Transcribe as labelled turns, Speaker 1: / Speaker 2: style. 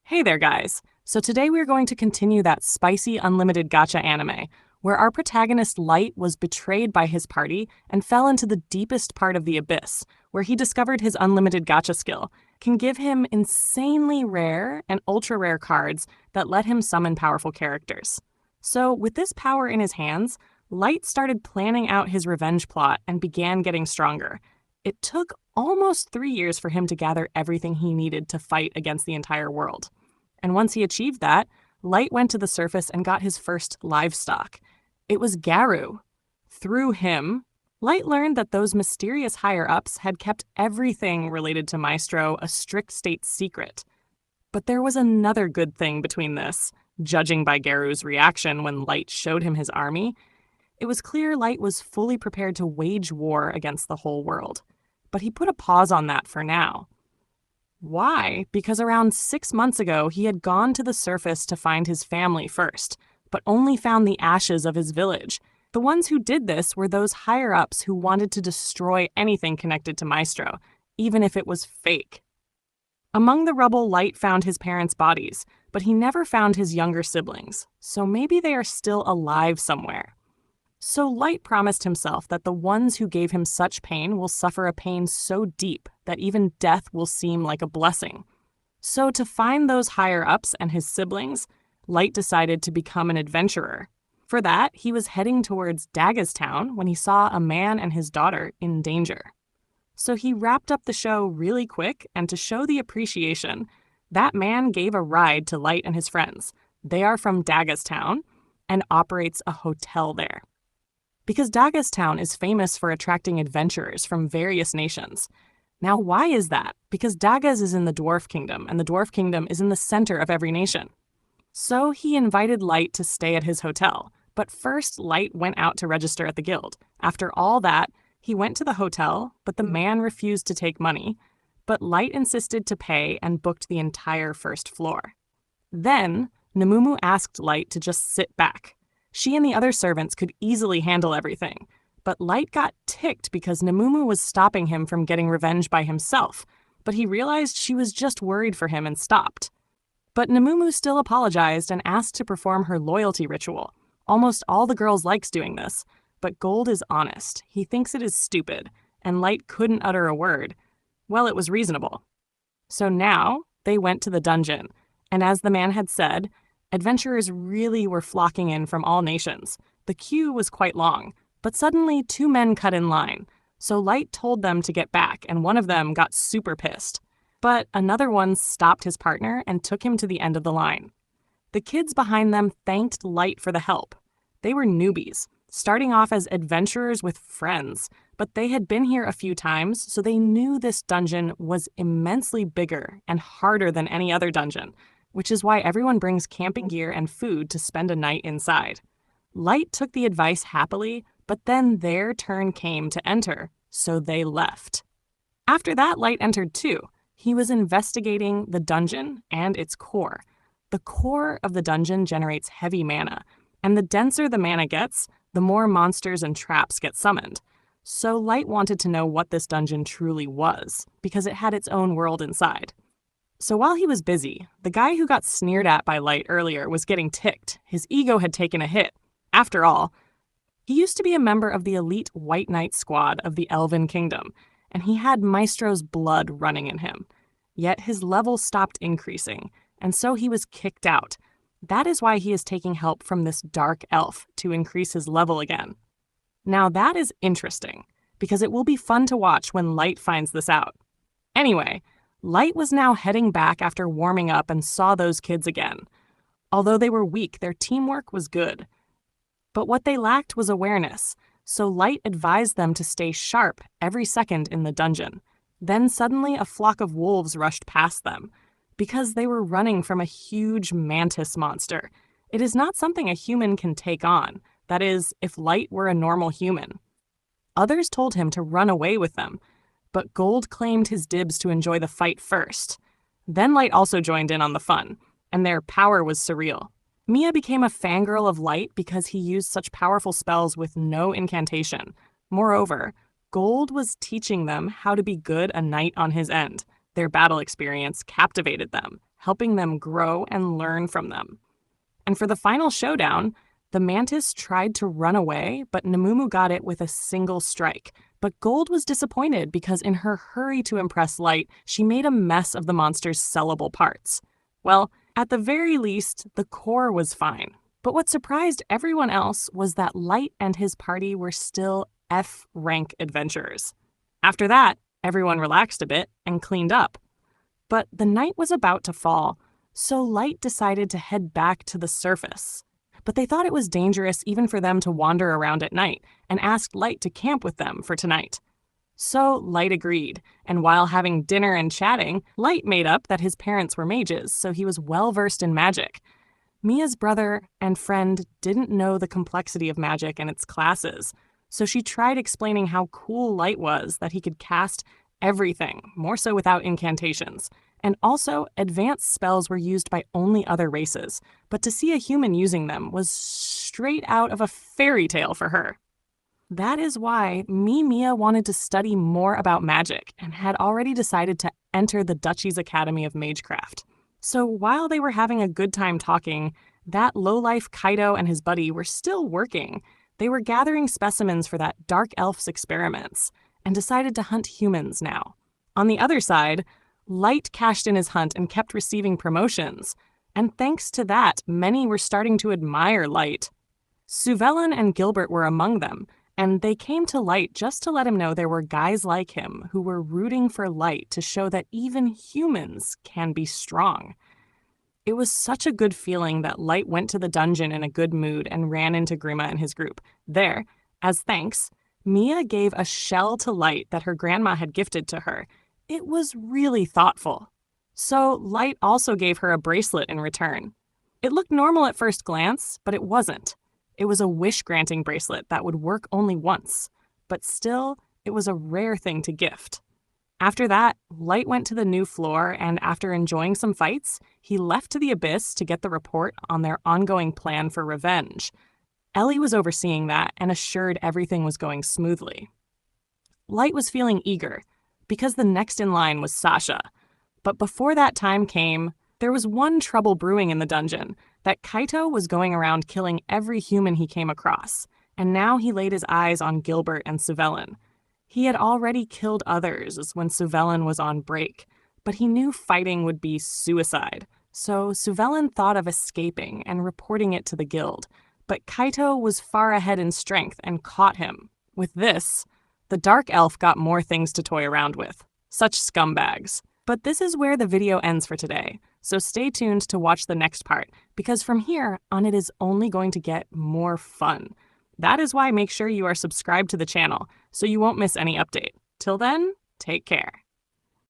Speaker 1: Hey there, guys. So today we're going to continue that spicy unlimited gacha anime, where our protagonist Light was betrayed by his party and fell into the deepest part of the abyss, where he discovered his unlimited gacha skill can give him insanely rare and ultra-rare cards that let him summon powerful characters. So with this power in his hands, Light started planning out his revenge plot and began getting stronger. It took almost 3 years for him to gather everything he needed to fight against the entire world. And once he achieved that, Light went to the surface and got his first livestock. It was Garu. Through him, Light learned that those mysterious higher-ups had kept everything related to Maestro a strict state secret. But there was another good thing between this. Judging by Garu's reaction when Light showed him his army, it was clear Light was fully prepared to wage war against the whole world. But he put a pause on that for now. Why? Because around 6 months ago, he had gone to the surface to find his family first, but only found the ashes of his village. The ones who did this were those higher-ups who wanted to destroy anything connected to Maestro, even if it was fake. Among the rubble, Light found his parents' bodies, but he never found his younger siblings, so maybe they are still alive somewhere. So Light promised himself that the ones who gave him such pain will suffer a pain so deep that even death will seem like a blessing. So to find those higher-ups and his siblings, Light decided to become an adventurer. For that, he was heading towards Daga's town when he saw a man and his daughter in danger. So he wrapped up the show really quick, and to show the appreciation, that man gave a ride to Light and his friends. They are from Daga's town and operates a hotel there. Because Daga's town is famous for attracting adventurers from various nations. Now, why is that? Because Daga's is in the Dwarf Kingdom, and the Dwarf Kingdom is in the center of every nation. So he invited Light to stay at his hotel, but first Light went out to register at the guild. After all that, he went to the hotel, but the man refused to take money. But Light insisted to pay and booked the entire first floor. Then, Nemumu asked Light to just sit back. She and the other servants could easily handle everything, but Light got ticked because Nemumu was stopping him from getting revenge by himself, but he realized she was just worried for him and stopped. But Nemumu still apologized and asked to perform her loyalty ritual. Almost all the girls likes doing this, but Gold is honest. He thinks it is stupid, and Light couldn't utter a word. Well, it was reasonable. So now, they went to the dungeon, and as the man had said, adventurers really were flocking in from all nations. The queue was quite long, but suddenly 2 men cut in line. So Light told them to get back, and one of them got super pissed. But another one stopped his partner and took him to the end of the line. The kids behind them thanked Light for the help. They were newbies, starting off as adventurers with friends, but they had been here a few times, so they knew this dungeon was immensely bigger and harder than any other dungeon, which is why everyone brings camping gear and food to spend a night inside. Light took the advice happily, but then their turn came to enter, so they left. After that, Light entered too. He was investigating the dungeon and its core. The core of the dungeon generates heavy mana, and the denser the mana gets, the more monsters and traps get summoned. So Light wanted to know what this dungeon truly was, because it had its own world inside. So while he was busy, the guy who got sneered at by Light earlier was getting ticked. His ego had taken a hit. After all, he used to be a member of the elite White Knight squad of the Elven Kingdom, and he had Maestro's blood running in him. Yet his level stopped increasing, and so he was kicked out. That is why he is taking help from this dark elf to increase his level again. Now that is interesting, because it will be fun to watch when Light finds this out. Anyway, Light was now heading back after warming up and saw those kids again. Although they were weak, their teamwork was good. But what they lacked was awareness, so Light advised them to stay sharp every second in the dungeon. Then suddenly a flock of wolves rushed past them, because they were running from a huge mantis monster. It is not something a human can take on, that is, if Light were a normal human. Others told him to run away with them, but Gold claimed his dibs to enjoy the fight first. Then Light also joined in on the fun, and their power was surreal. Mia became a fangirl of Light because he used such powerful spells with no incantation. Moreover, Gold was teaching them how to be good a night on his end. Their battle experience captivated them, helping them grow and learn from them. And for the final showdown, the mantis tried to run away, but Namumu got it with a single strike. But Gold was disappointed because in her hurry to impress Light, she made a mess of the monster's sellable parts. Well, at the very least, the core was fine. But what surprised everyone else was that Light and his party were still F-rank adventurers. After that, everyone relaxed a bit and cleaned up. But the night was about to fall, so Light decided to head back to the surface. But they thought it was dangerous even for them to wander around at night and asked Light to camp with them for tonight. So Light agreed, and while having dinner and chatting, Light made up that his parents were mages, so he was well-versed in magic. Mia's brother and friend didn't know the complexity of magic and its classes, so she tried explaining how cool Light was, that he could cast everything, more so without incantations. And also, advanced spells were used by only other races, but to see a human using them was straight out of a fairy tale for her. That is why Mia wanted to study more about magic and had already decided to enter the Duchy's Academy of Magecraft. So while they were having a good time talking, that lowlife Kaito and his buddy were still working. They were gathering specimens for that Dark Elf's experiments and decided to hunt humans now. On the other side, Light cashed in his hunt and kept receiving promotions. And thanks to that, many were starting to admire Light. Suvelin and Gilbert were among them, and they came to Light just to let him know there were guys like him who were rooting for Light to show that even humans can be strong. It was such a good feeling that Light went to the dungeon in a good mood and ran into Grima and his group. There, as thanks, Mia gave a shell to Light that her grandma had gifted to her. It was really thoughtful. So Light also gave her a bracelet in return. It looked normal at first glance, but it wasn't. It was a wish-granting bracelet that would work only once, but still, it was a rare thing to gift. After that, Light went to the new floor, and after enjoying some fights, he left to the Abyss to get the report on their ongoing plan for revenge. Ellie was overseeing that and assured everything was going smoothly. Light was feeling eager, because the next in line was Sasha. But before that time came, there was one trouble brewing in the dungeon, that Kaito was going around killing every human he came across, and now he laid his eyes on Gilbert and Suvelin. He had already killed others when Suvelin was on break, but he knew fighting would be suicide, so Suvelin thought of escaping and reporting it to the guild, but Kaito was far ahead in strength and caught him. With this, the Dark Elf got more things to toy around with. Such scumbags. But this is where the video ends for today, so stay tuned to watch the next part, because from here on it is only going to get more fun. That is why make sure you are subscribed to the channel, so you won't miss any update. Till then, take care.